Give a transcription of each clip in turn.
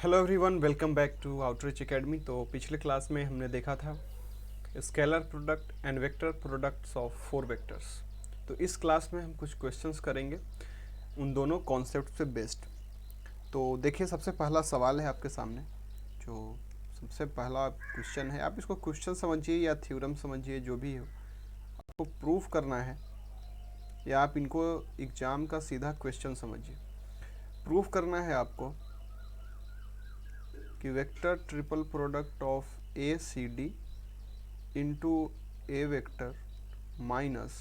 Hello everyone, welcome back to outreach academy. तो पिछले class में हमने देखा था scalar product and vector products of four vectors. तो इस क्लास में हम कुछ क्वेश्चंस करेंगे उन दोनों कॉन्सेप्ट से बेस्ड। तो देखिए, सबसे पहला सवाल है आपके सामने। जो सबसे पहला क्वेश्चन है, आप इसको क्वेश्चन समझिए या थ्योरम समझिए, जो भी हो, आपको प्रूफ करना है या आप इनको एग्जाम का सीधा क्वेश्चन समझिए। प्रूफ करना है आपको कि vector triple product of A C D into A vector minus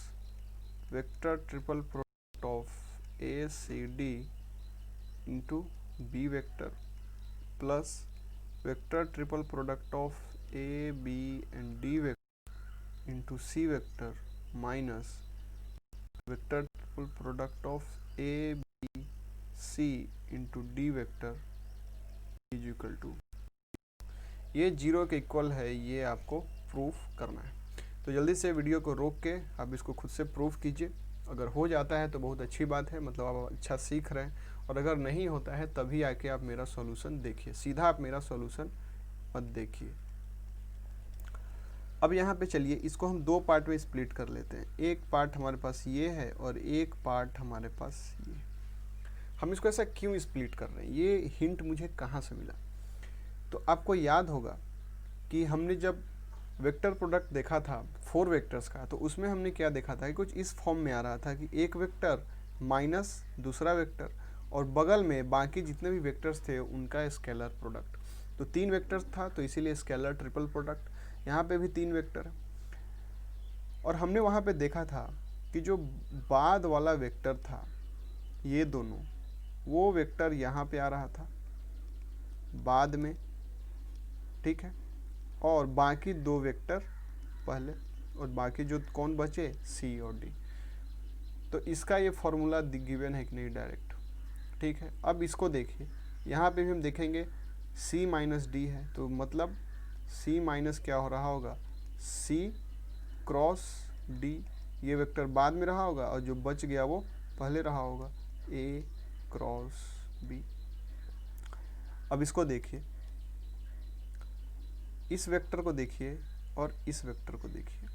vector triple product of A C D into B vector plus vector triple product of A B and D vector into C vector minus vector triple product of A B C into D vector is equal to, ये zero के equal है। ये आपको proof करना है। तो जल्दी से वीडियो को रोक के आप इसको खुद से प्रूफ कीजिए। अगर हो जाता है तो बहुत अच्छी बात है, मतलब आप अच्छा सीख रहे हैं। और अगर नहीं होता है तभी आके आप मेरा सॉल्यूशन देखिए, सीधा आप मेरा सॉल्यूशन मत देखिए। अब यहाँ पे चलिए, इसको हम दो पार्ट में स्प्लिट कर लेते हैं। एक पार्ट हमारे पास ये है और एक पार्ट हमारे पास ये। हम इसको ऐसा क्यों स्प्लिट कर रहे हैं, ये हिंट मुझे कहाँ से मिला। तो आपको याद होगा कि हमने जब वेक्टर प्रोडक्ट देखा था फोर वेक्टर्स का, तो उसमें हमने क्या देखा था कि कुछ इस फॉर्म में आ रहा था कि एक वेक्टर माइनस दूसरा वेक्टर और बगल में बाकी जितने भी वेक्टर्स थे उनका स्केलर प्रोडक्ट। तो तीन वेक्टर्स था, तो इसीलिए स्केलर ट्रिपल प्रोडक्ट। यहाँ पे भी तीन वेक्टर है। और हमने वहाँ पे देखा था कि जो बाद वाला वेक्टर था, ये दोनों, वो वेक्टर यहाँ पे आ रहा था बाद में, ठीक है। और बाकी दो वेक्टर पहले, और बाकी जो कौन बचे, सी और डी। तो इसका ये फॉर्मूला गिवन है कि नहीं डायरेक्ट, ठीक है। अब इसको देखिए, यहाँ पे भी हम देखेंगे सी माइनस डी है, तो मतलब सी माइनस क्या हो रहा होगा, सी क्रॉस डी। ये वेक्टर बाद में रहा होगा और जो बच गया वो पहले रहा होगा, ए क्रॉस बी। अब इसको देखिए, इस वेक्टर को देखिए और इस वेक्टर को देखिए,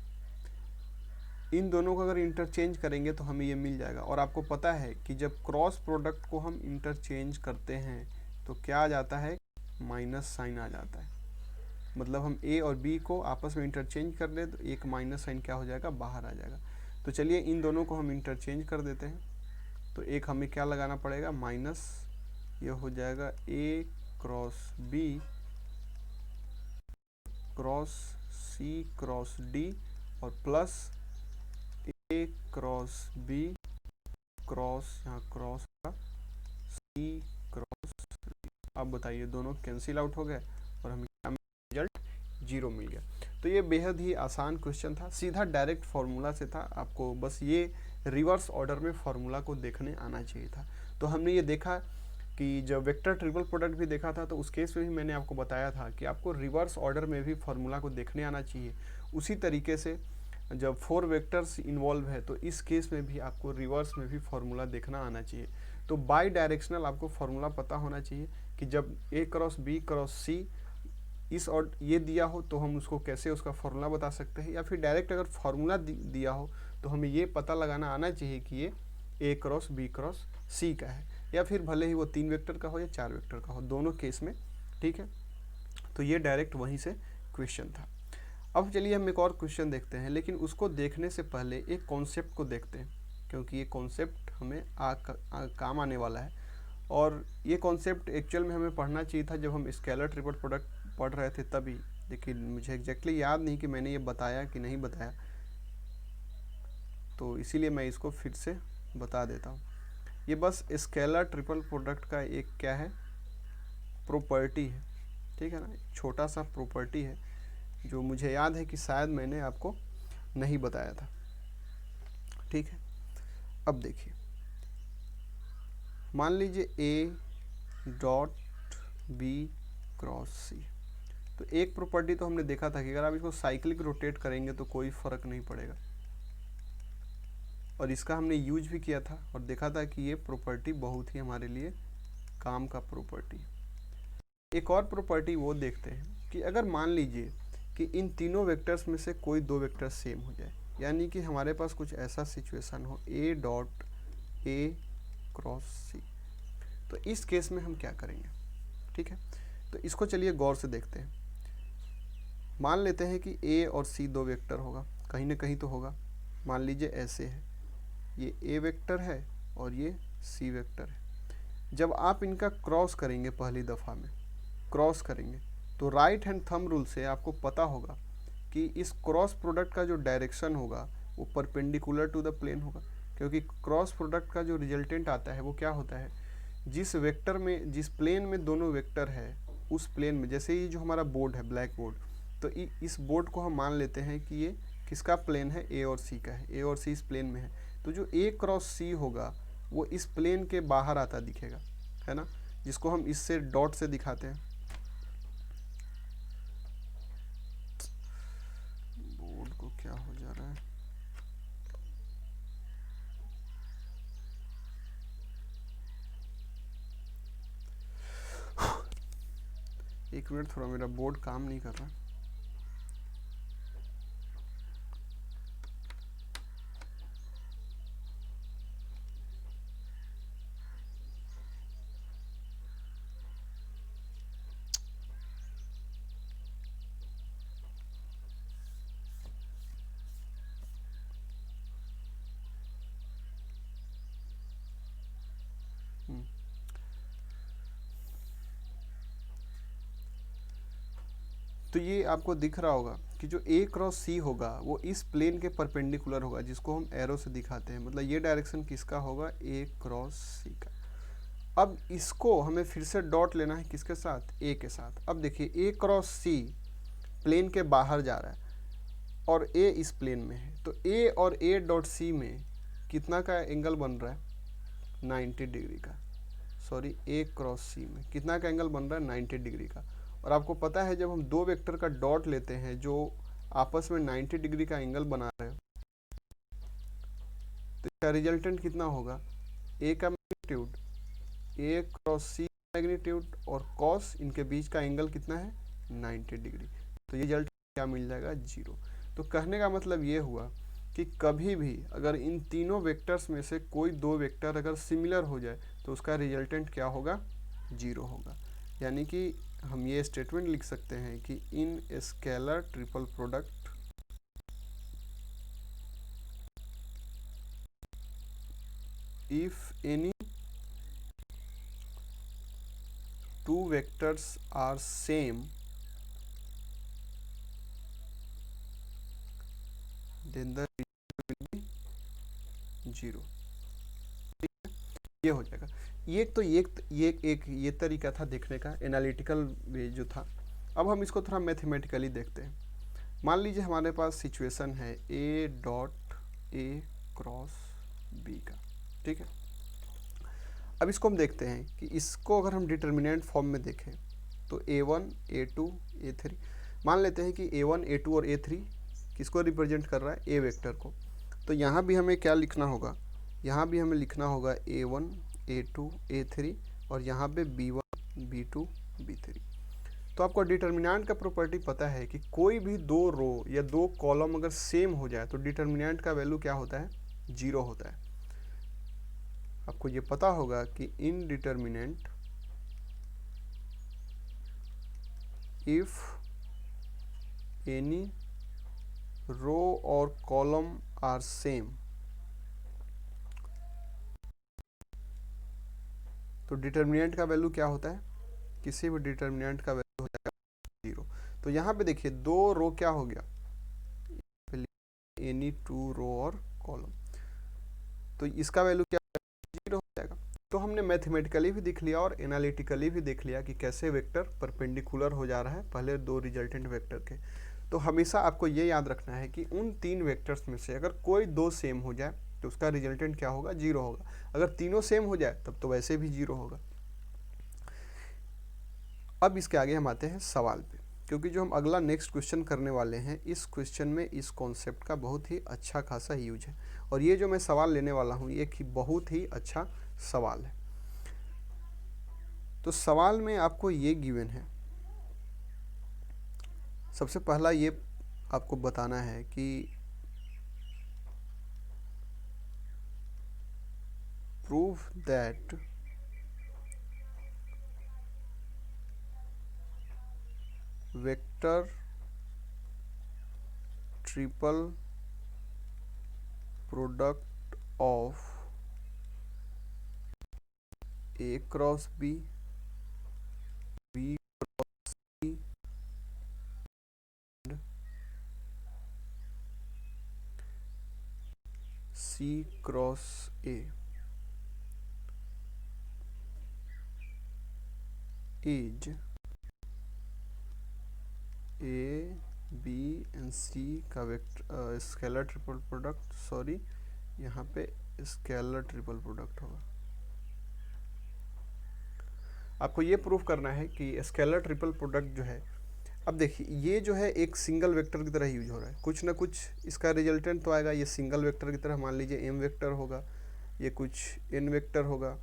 इन दोनों को अगर इंटरचेंज करेंगे तो हमें ये मिल जाएगा। और आपको पता है कि जब क्रॉस प्रोडक्ट को हम इंटरचेंज करते हैं तो क्या आ जाता है, माइनस साइन आ जाता है। मतलब हम ए और बी को आपस में इंटरचेंज कर ले तो एक माइनस साइन क्या हो जाएगा, बाहर आ जाएगा। तो चलिए इन दोनों को हम इंटरचेंज कर देते हैं। तो एक हमें क्या लगाना पड़ेगा, माइनस, ये हो जाएगा A cross B cross C cross D और प्लस ए क्रॉस बी क्रॉस, यहाँ क्रॉस का सी क्रॉस डी। अब बताइए, दोनों कैंसिल आउट हो गए और हमें रिजल्ट जीरो मिल गया। तो ये बेहद ही आसान क्वेश्चन था, सीधा डायरेक्ट फार्मूला से था। आपको बस ये रिवर्स ऑर्डर में फार्मूला को देखने आना चाहिए था। तो हमने ये देखा कि जब वेक्टर ट्रिपल प्रोडक्ट भी देखा था तो उस केस में भी मैंने आपको बताया था कि आपको रिवर्स ऑर्डर में भी फार्मूला को देखने आना चाहिए। उसी तरीके से जब फोर वेक्टर्स इन्वॉल्व है तो इस केस में भी आपको रिवर्स में भी फार्मूला देखना आना चाहिए। तो बाई डायरेक्शनल आपको फार्मूला पता होना चाहिए कि जब ए क्रॉस बी क्रॉस सी इस और ये दिया हो तो हम उसको कैसे उसका फार्मूला बता सकते हैं, या फिर डायरेक्ट अगर फार्मूला दिया हो तो हमें ये पता लगाना आना चाहिए कि ये ए क्रॉस बी क्रॉस सी का है, या फिर भले ही वो तीन वेक्टर का हो या चार वेक्टर का हो, दोनों केस में, ठीक है। तो ये डायरेक्ट वहीं से क्वेश्चन था। अब चलिए हम एक और क्वेश्चन देखते हैं, लेकिन उसको देखने से पहले एक कॉन्सेप्ट को देखते हैं, क्योंकि ये कॉन्सेप्ट हमें काम आने वाला है। और ये कॉन्सेप्ट एक्चुअल में हमें पढ़ना चाहिए था जब हम स्केलर ट्रिपल प्रोडक्ट पढ़ रहे थे तभी, लेकिन मुझे एग्जैक्टली याद नहीं कि मैंने ये बताया कि नहीं बताया, तो इसीलिए मैं इसको फिर से बता देता हूँ। ये बस स्केलर ट्रिपल प्रोडक्ट का एक क्या है, प्रॉपर्टी है, ठीक है ना, छोटा सा प्रॉपर्टी है जो मुझे याद है कि शायद मैंने आपको नहीं बताया था, ठीक है। अब देखिए, मान लीजिए ए डॉट बी क्रॉस सी। तो एक प्रॉपर्टी तो हमने देखा था कि अगर आप इसको साइक्लिक रोटेट करेंगे तो कोई फ़र्क नहीं पड़ेगा, और इसका हमने यूज भी किया था और देखा था कि ये प्रॉपर्टी बहुत ही हमारे लिए काम का प्रॉपर्टी है। एक और प्रॉपर्टी वो देखते हैं कि अगर मान लीजिए कि इन तीनों वेक्टर्स में से कोई दो वेक्टर सेम हो जाए, यानी कि हमारे पास कुछ ऐसा सिचुएशन हो ए डॉट ए क्रॉस सी, तो इस केस में हम क्या करेंगे? ठीक है, तो इसको चलिए गौर से देखते हैं। मान लेते हैं कि ए और सी दो वेक्टर होगा, कहीं ना कहीं तो होगा। मान लीजिए ऐसे है, ये ए वेक्टर है और ये सी वेक्टर है। जब आप इनका क्रॉस करेंगे, पहली दफ़ा में क्रॉस करेंगे, तो राइट हैंड थंब रूल से आपको पता होगा कि इस क्रॉस प्रोडक्ट का जो डायरेक्शन होगा वो परपेंडिकुलर टू द प्लेन होगा, क्योंकि क्रॉस प्रोडक्ट का जो रिजल्टेंट आता है वो क्या होता है, जिस वेक्टर में, जिस प्लेन में दोनों वेक्टर है उस प्लेन में, जैसे ये जो हमारा बोर्ड है ब्लैक बोर्ड, तो इस बोर्ड को हम मान लेते हैं कि ये किसका प्लेन है, ए और सी का है, ए और सी इस प्लेन में है, तो जो ए क्रॉस सी होगा वो इस प्लेन के बाहर आता दिखेगा, है ना, जिसको हम इससे डॉट से दिखाते हैं। बोर्ड को क्या हो जा रहा है? एक मिनट, थोड़ा मेरा बोर्ड काम नहीं कर रहा। तो ये आपको दिख रहा होगा कि जो ए क्रॉस सी होगा वो इस प्लेन के परपेंडिकुलर होगा, जिसको हम एरो से दिखाते हैं, मतलब ये डायरेक्शन किसका होगा, ए क्रॉस सी का। अब इसको हमें फिर से डॉट लेना है, किसके साथ, ए के साथ। अब देखिए ए क्रॉस सी प्लेन के बाहर जा रहा है और ए इस प्लेन में है, तो ए और ए डॉट सी में कितना का एंगल बन रहा है, 90 डिग्री का। सॉरी, ए क्रॉस सी में कितना का एंगल बन रहा है, 90 डिग्री का। और आपको पता है जब हम दो वेक्टर का डॉट लेते हैं जो आपस में 90 डिग्री का एंगल बना रहे हैं, तो इसका रिजल्टेंट कितना होगा, ए का मैग्नीट्यूड, ए क्रॉस सी मैग्नीट्यूड और कॉस, इनके बीच का एंगल कितना है, 90 डिग्री। तो ये रिजल्ट क्या मिल जाएगा, 0। तो कहने का मतलब ये हुआ कि कभी भी अगर इन तीनों वेक्टर्स में से कोई दो वेक्टर अगर सिमिलर हो जाए तो उसका रिजल्टेंट क्या होगा, 0 होगा। यानी कि हम ये स्टेटमेंट लिख सकते हैं कि in scalar triple product if any two vectors are same, then the result will be 0। ये हो जाएगा। ये तरीका था देखने का, एनालिटिकल वे जो था। अब हम इसको थोड़ा मैथमेटिकली देखते हैं। मान लीजिए हमारे पास सिचुएशन है A dot A cross B का, ठीक है। अब इसको हम देखते हैं कि इसको अगर हम डिटर्मिनेंट फॉर्म में देखें तो a1 a2 a3, मान लेते हैं कि a1 a2 और a3 किसको रिप्रेजेंट कर रहा है, a वेक्टर को। तो यहाँ भी हमें क्या लिखना होगा, यहाँ भी हमें लिखना होगा a1 a2 a3 और यहाँ पे b1 b2 b3। तो आपको डिटर्मिनेंट का प्रॉपर्टी पता है कि कोई भी दो रो या दो कॉलम अगर सेम हो जाए तो डिटर्मिनेंट का वैल्यू क्या होता है, 0 होता है। आपको ये पता होगा कि in determinant if any row और कॉलम आर सेम, तो डिटर्मिनेंट का वैल्यू क्या होता है, किसी भी डिटर्मिनेंट का वैल्यू हो जाएगा 0। तो यहाँ पे देखिए दो रो क्या हो गया, एनी टू रो और कॉलम, तो इसका वैल्यू क्या 0 हो जाएगा। तो हमने मैथमेटिकली भी देख लिया और एनालिटिकली भी देख लिया कि कैसे वेक्टर परपेंडिकुलर हो जा रहा है पहले दो रिजल्टेंट वेक्टर के। तो हमेशा आपको ये याद रखना है कि उन तीन वेक्टर्स में से अगर कोई दो सेम हो जाए तो उसका रिजल्टेंट क्या होगा, 0 होगा। अगर तीनों सेम हो जाए तब तो वैसे भी 0 होगा। अब इसके आगे हम आते हैं सवाल पे, क्योंकि जो हम अगला नेक्स्ट क्वेश्चन करने वाले हैं इस क्वेश्चन में इस कॉन्सेप्ट का बहुत ही अच्छा खासा यूज है, और ये जो मैं सवाल लेने वाला हूँ ये बहुत ही अच्छा सवाल है। तो सवाल में आपको ये गिवन है, सबसे पहला ये आपको बताना है कि prove that vector triple product of A cross B, B cross C and C cross A is A B and C का vector scalar triple product, sorry यहाँ पे स्केलर ट्रिपल प्रोडक्ट होगा। आपको ये प्रूफ करना है कि स्केलर ट्रिपल प्रोडक्ट जो है, अब देखिए ये जो है एक सिंगल वेक्टर की तरह यूज हो रहा है, कुछ ना कुछ इसका रिजल्टेंट तो आएगा। ये सिंगल वेक्टर की तरह मान लीजिए एम वेक्टर होगा, ये कुछ एन वेक्टर होगा,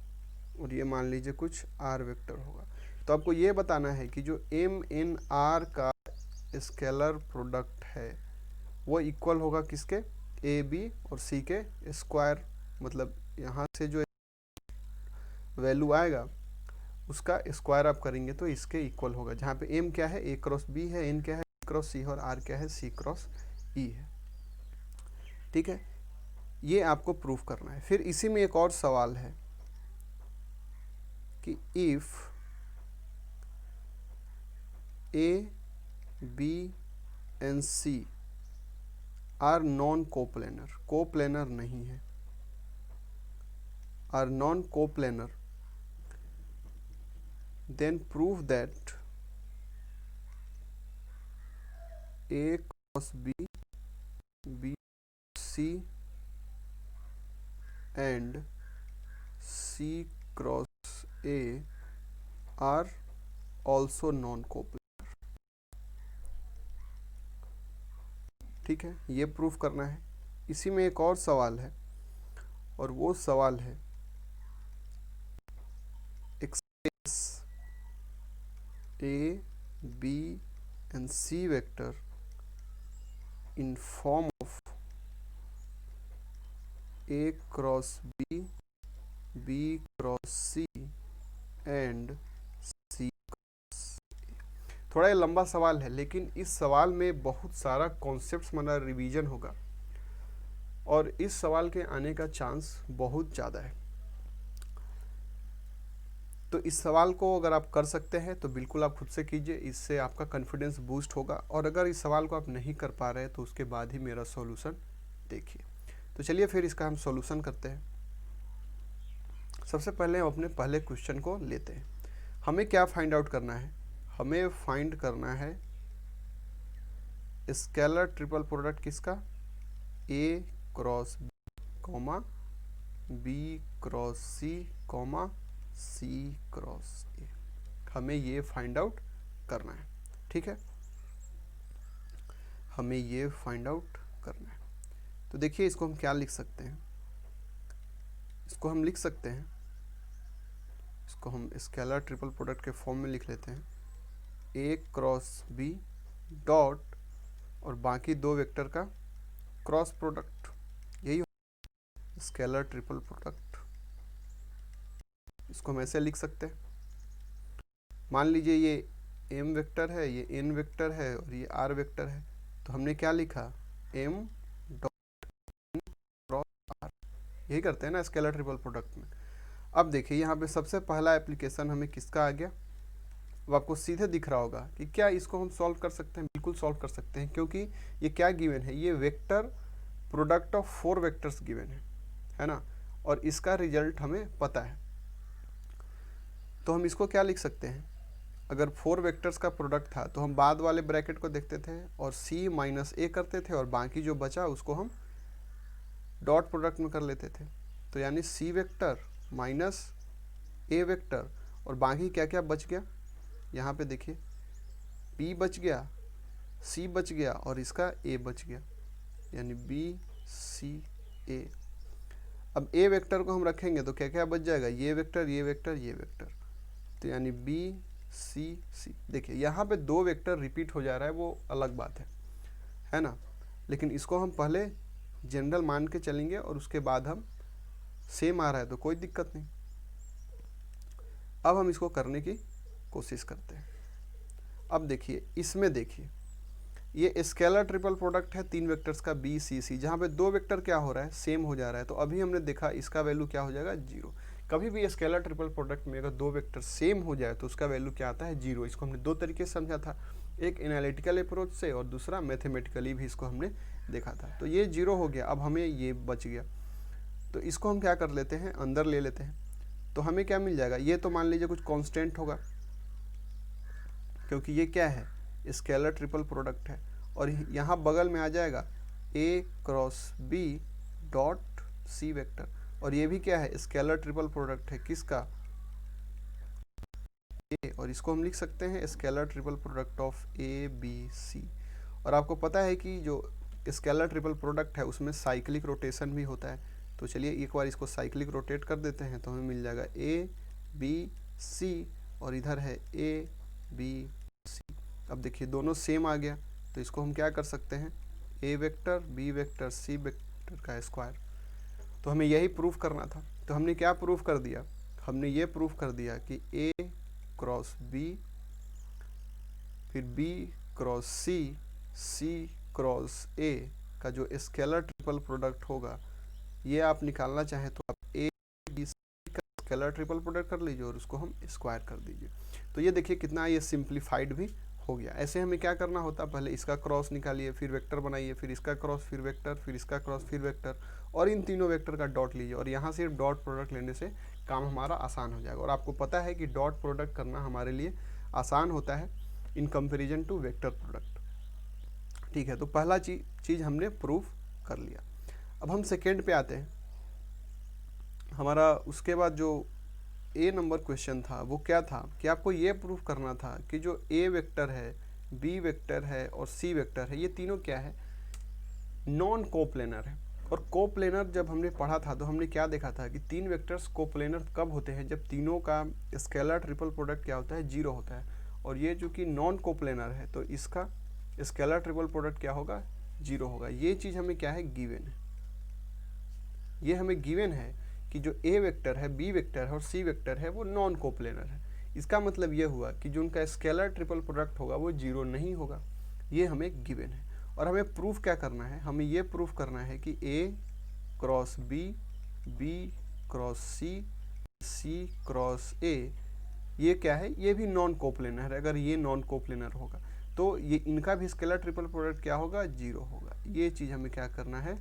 और ये मान लीजिए कुछ आर वेक्टर होगा। तो आपको ये बताना है कि जो एम एन आर का स्केलर प्रोडक्ट है वो इक्वल होगा किसके, ए बी और सी के स्क्वायर, मतलब यहाँ से जो वैल्यू आएगा उसका स्क्वायर आप करेंगे तो इसके इक्वल होगा, जहाँ पे एम क्या है, ए क्रॉस बी है, एन क्या है, बी क्रॉस सी है, और आर क्या है, सी क्रॉस ई है। ठीक है, ये आपको प्रूफ करना है। फिर इसी में एक और सवाल है कि if A B and C are non coplanar, coplanar नहीं है, are non coplanar, then prove that A cross B, B C and C cross A are also non-coplanar। ठीक है, ये प्रूफ करना है। इसी में एक और सवाल है, और वो सवाल है express A B and C vector in form of A cross B, B cross C and C cross A। थोड़ा ये लंबा सवाल है, लेकिन इस सवाल में बहुत सारा कॉन्सेप्ट्स माना रिवीजन होगा, और इस सवाल के आने का चांस बहुत ज़्यादा है। तो इस सवाल को अगर आप कर सकते हैं तो बिल्कुल आप खुद से कीजिए, इससे आपका कॉन्फिडेंस बूस्ट होगा। और अगर इस सवाल को आप नहीं कर पा रहे हैं तो उसके बाद ही मेरा सॉल्यूशन देखिए। तो चलिए फिर इसका हम सॉल्यूशन करते हैं। सबसे पहले हम अपने पहले क्वेश्चन को लेते हैं। हमें क्या फाइंड आउट करना है, हमें फाइंड करना है स्केलर ट्रिपल प्रोडक्ट किसका, A cross B comma B cross C comma C cross A, हमें ये फाइंड आउट करना है। ठीक है, हमें ये फाइंड आउट करना है। तो देखिए इसको हम क्या लिख सकते हैं, इसको हम लिख सकते हैं, इसको हम स्केलर ट्रिपल प्रोडक्ट के फॉर्म में लिख लेते हैं, ए क्रॉस बी डॉट और बाकी दो वेक्टर का क्रॉस प्रोडक्ट, यही स्केलर ट्रिपल प्रोडक्ट। इसको हम ऐसे लिख सकते हैं, मान लीजिए ये एम वेक्टर है, ये एन वेक्टर है और ये आर वेक्टर है, तो हमने क्या लिखा, M dot N cross R, यही करते हैं ना स्केलर ट्रिपल प्रोडक्ट में। अब देखिए यहाँ पे सबसे पहला एप्लीकेशन हमें किसका आ गया, अब आपको सीधे दिख रहा होगा कि क्या इसको हम सॉल्व कर सकते हैं, बिल्कुल सॉल्व कर सकते हैं, क्योंकि ये क्या गिवन है, ये vector product of 4 vectors given है ना, और इसका रिजल्ट हमें पता है। तो हम इसको क्या लिख सकते हैं, अगर 4 वेक्टर्स का प्रोडक्ट था तो हम बाद वाले ब्रैकेट को देखते थे और c माइनस ए करते थे, और बाकी जो बचा उसको हम डॉट प्रोडक्ट में कर लेते थे। तो यानी c वेक्टर माइनस ए वेक्टर, और बाकी क्या क्या बच गया, यहाँ पे देखिए b बच गया, c बच गया और इसका a बच गया, यानी b c a। अब a वेक्टर को हम रखेंगे तो क्या क्या बच जाएगा, ये वेक्टर ये वेक्टर ये वेक्टर, तो यानी बी सी सी। देखिए यहाँ पे 2 वेक्टर रिपीट हो जा रहा है, वो अलग बात है ना, लेकिन इसको हम पहले जनरल मान के चलेंगे और उसके बाद हम सेम आ रहा है तो कोई दिक्कत नहीं। अब हम इसको करने की कोशिश करते हैं। अब देखिए इसमें देखिए ये स्केलर ट्रिपल प्रोडक्ट है 3 वेक्टर्स का बी सी सी, जहाँ पे 2 वेक्टर क्या हो रहा है, सेम हो जा रहा है। तो अभी हमने देखा इसका वैल्यू क्या हो जाएगा, 0। कभी भी स्केलर ट्रिपल प्रोडक्ट में अगर 2 वेक्टर सेम हो जाए तो उसका वैल्यू क्या आता है, 0। इसको हमने 2 तरीके से समझा था, एक एनालिटिकल अप्रोच से और दूसरा मैथमेटिकली भी इसको हमने देखा था। तो ये 0 हो गया, अब हमें ये बच गया। तो इसको हम क्या कर लेते हैं, अंदर ले लेते हैं। तो हमें क्या मिल जाएगा, ये तो मान लीजिए कुछ कांस्टेंट होगा, क्योंकि ये क्या है, स्केलर ट्रिपल प्रोडक्ट है। और यहाँ बगल में आ जाएगा A cross B dot C vector, और ये भी क्या है, स्केलर ट्रिपल प्रोडक्ट है, किसका, ए। और इसको हम लिख सकते हैं scalar triple product of A B C. और आपको पता है कि जो स्केलर ट्रिपल प्रोडक्ट है उसमें साइक्लिक रोटेशन भी होता है। तो चलिए एक बार इसको साइक्लिक रोटेट कर देते हैं, तो हमें मिल जाएगा ए बी सी और इधर है ए बी सी। अब देखिए दोनों सेम आ गया, तो इसको हम क्या कर सकते हैं, A vector B vector C vector का स्क्वायर। तो हमें यही प्रूफ करना था। तो हमने क्या प्रूफ कर दिया, हमने ये प्रूफ कर दिया कि ए क्रॉस बी फिर B cross C C cross A का जो स्केलर ट्रिपल प्रोडक्ट होगा, ये आप निकालना चाहें तो आप ए बी सी का स्केलर ट्रिपल प्रोडक्ट कर लीजिए और उसको हम स्क्वायर कर दीजिए। तो ये देखिए कितना ये सिंप्लीफाइड भी हो गया। ऐसे हमें क्या करना होता, पहले इसका क्रॉस निकालिए, फिर वेक्टर बनाइए, फिर इसका क्रॉस, फिर वेक्टर, फिर इसका क्रॉस, फिर वेक्टर, और इन तीनों वेक्टर का डॉट लीजिए। और यहाँ सिर्फ डॉट प्रोडक्ट लेने से काम हमारा आसान हो जाएगा। और आपको पता है कि डॉट प्रोडक्ट करना हमारे लिए आसान होता है in comparison to vector product. ठीक है, तो पहला चीज़ हमने प्रूफ कर लिया। अब हम सेकेंड पे आते हैं। हमारा उसके बाद जो ए नंबर क्वेश्चन था वो क्या था कि आपको ये प्रूफ करना था कि जो ए वेक्टर है, बी वेक्टर है और सी वेक्टर है, ये तीनों क्या है, नॉन कोप्लेनर है। और कोप्लेनर जब हमने पढ़ा था तो हमने क्या देखा था कि 3 वेक्टर्स कोप्लेनर कब होते हैं, जब तीनों का स्केलर ट्रिपल प्रोडक्ट क्या होता है, 0 होता है। और ये चूंकि नॉन कोप्लेनर है तो इसका स्केलर ट्रिपल प्रोडक्ट क्या होगा, 0 होगा। ये चीज़ हमें क्या है, गिवन है। ये हमें गिवन है कि जो ए वेक्टर है, बी वेक्टर है और सी वेक्टर है वो नॉन कोप्लेनर है। इसका मतलब ये हुआ कि जो उनका स्केलर ट्रिपल प्रोडक्ट होगा वो 0 नहीं होगा। ये हमें गिवन है। और हमें प्रूफ क्या करना है, हमें ये प्रूफ करना है कि A cross B, B cross C, C cross A, ये क्या है, ये भी नॉन कोप्लेनर है। अगर ये नॉन कोप्लेनर होगा तो ये इनका भी स्केलर ट्रिपल प्रोडक्ट क्या होगा, 0 होगा। ये चीज़ हमें क्या करना है,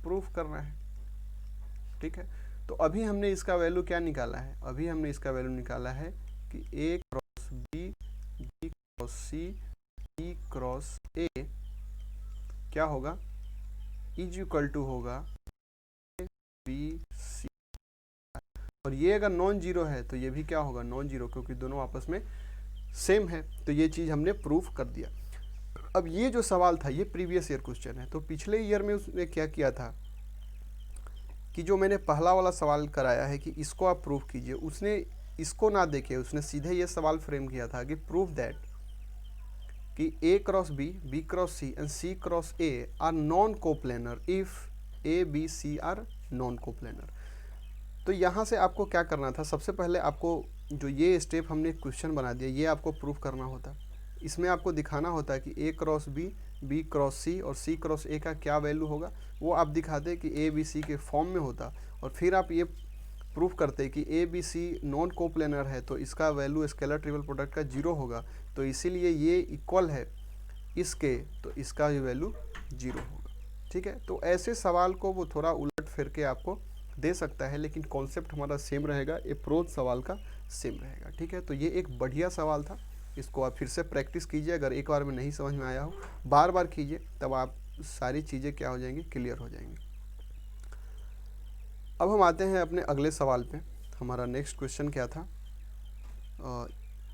प्रूफ करना है। ठीक है, तो अभी हमने इसका वैल्यू क्या निकाला है, अभी हमने इसका वैल्यू निकाला है कि A cross B, B cross C, C cross A क्या होगा, इज इक्वल टू होगा ए बी सी। और ये अगर नॉन जीरो है तो ये भी क्या होगा, नॉन जीरो, क्योंकि दोनों आपस में सेम है। तो ये चीज़ हमने प्रूफ कर दिया। अब ये जो सवाल था ये प्रीवियस ईयर क्वेश्चन है। तो पिछले ईयर में उसने क्या किया था कि जो मैंने पहला वाला सवाल कराया है कि इसको आप प्रूफ कीजिए, उसने इसको ना देखे, उसने सीधे ये सवाल फ्रेम किया था कि प्रूफ दैट कि A cross B, B cross C and C cross A are non coplanar if A B C are non coplanar. तो यहाँ से आपको क्या करना था, सबसे पहले आपको जो ये स्टेप हमने क्वेश्चन बना दिया ये आपको प्रूफ करना होता। इसमें आपको दिखाना होता कि A cross B, B cross सी और सी क्रॉस ए का क्या वैल्यू होगा, वो आप दिखाते कि ए बी सी के फॉर्म में होता। और फिर आप ये प्रूफ करते कि A B C non coplanar है तो इसका वैल्यू स्केलर ट्रिपल प्रोडक्ट का 0 होगा, तो इसीलिए ये इक्वल है इसके, तो इसका भी वैल्यू 0 होगा। ठीक है, तो ऐसे सवाल को वो थोड़ा उलट फिर के आपको दे सकता है, लेकिन कॉन्सेप्ट हमारा सेम रहेगा, अप्रोच सवाल का सेम रहेगा। ठीक है, तो ये एक बढ़िया सवाल था, इसको आप फिर से प्रैक्टिस कीजिए। अगर एक बार में नहीं समझ में आया हो बार बार कीजिए, तब आप सारी चीज़ें क्या हो जाएंगी, क्लियर हो जाएंगी। अब हम आते हैं अपने अगले सवाल पे। हमारा नेक्स्ट क्वेश्चन क्या था,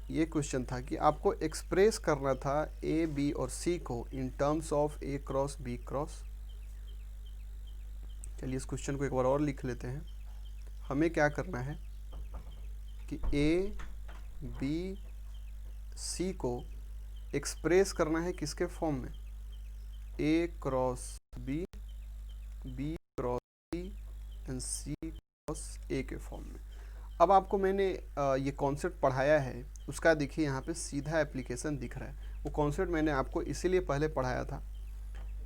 ये क्वेश्चन था कि आपको एक्सप्रेस करना था ए बी और सी को in terms of A cross B cross. चलिए इस क्वेश्चन को एक बार और लिख लेते हैं। हमें क्या करना है कि ए बी सी को एक्सप्रेस करना है किसके फॉर्म में, A cross B, B cross C and C cross A के फॉर्म में। अब आपको मैंने ये कॉन्सेप्ट पढ़ाया है, उसका देखिए यहाँ पे सीधा एप्लीकेशन दिख रहा है। वो कॉन्सेप्ट मैंने आपको इसीलिए पहले पढ़ाया था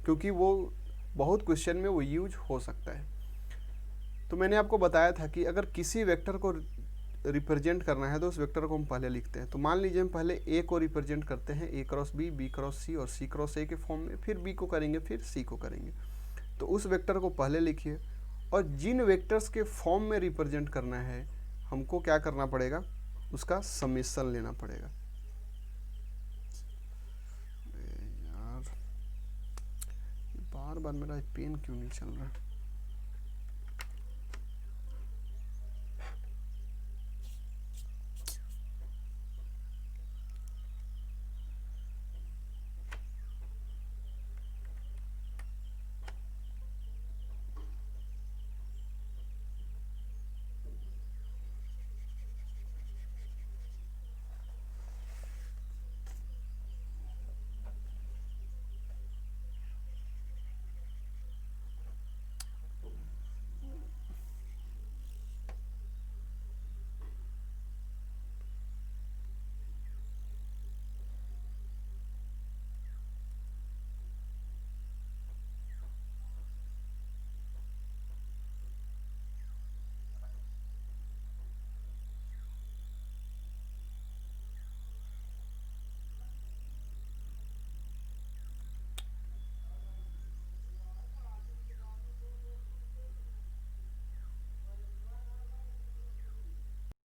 क्योंकि वो बहुत क्वेश्चन में वो यूज हो सकता है। तो मैंने आपको बताया था कि अगर किसी वेक्टर को रिप्रेजेंट करना है तो उस वेक्टर को हम पहले लिखते हैं। तो मान लीजिए हम पहले ए को रिप्रेजेंट करते हैं ए क्रॉस बी क्रॉस सी और सी क्रॉस ए के फॉर्म में, फिर बी को करेंगे, फिर सी को करेंगे। तो उस वेक्टर को पहले लिखिए और जिन वेक्टर्स के फॉर्म में रिप्रेजेंट करना है हमको क्या करना पड़ेगा, उसका समेशन लेना पड़ेगा। यार बार बार मेरा पेन क्यों नहीं चल रहा।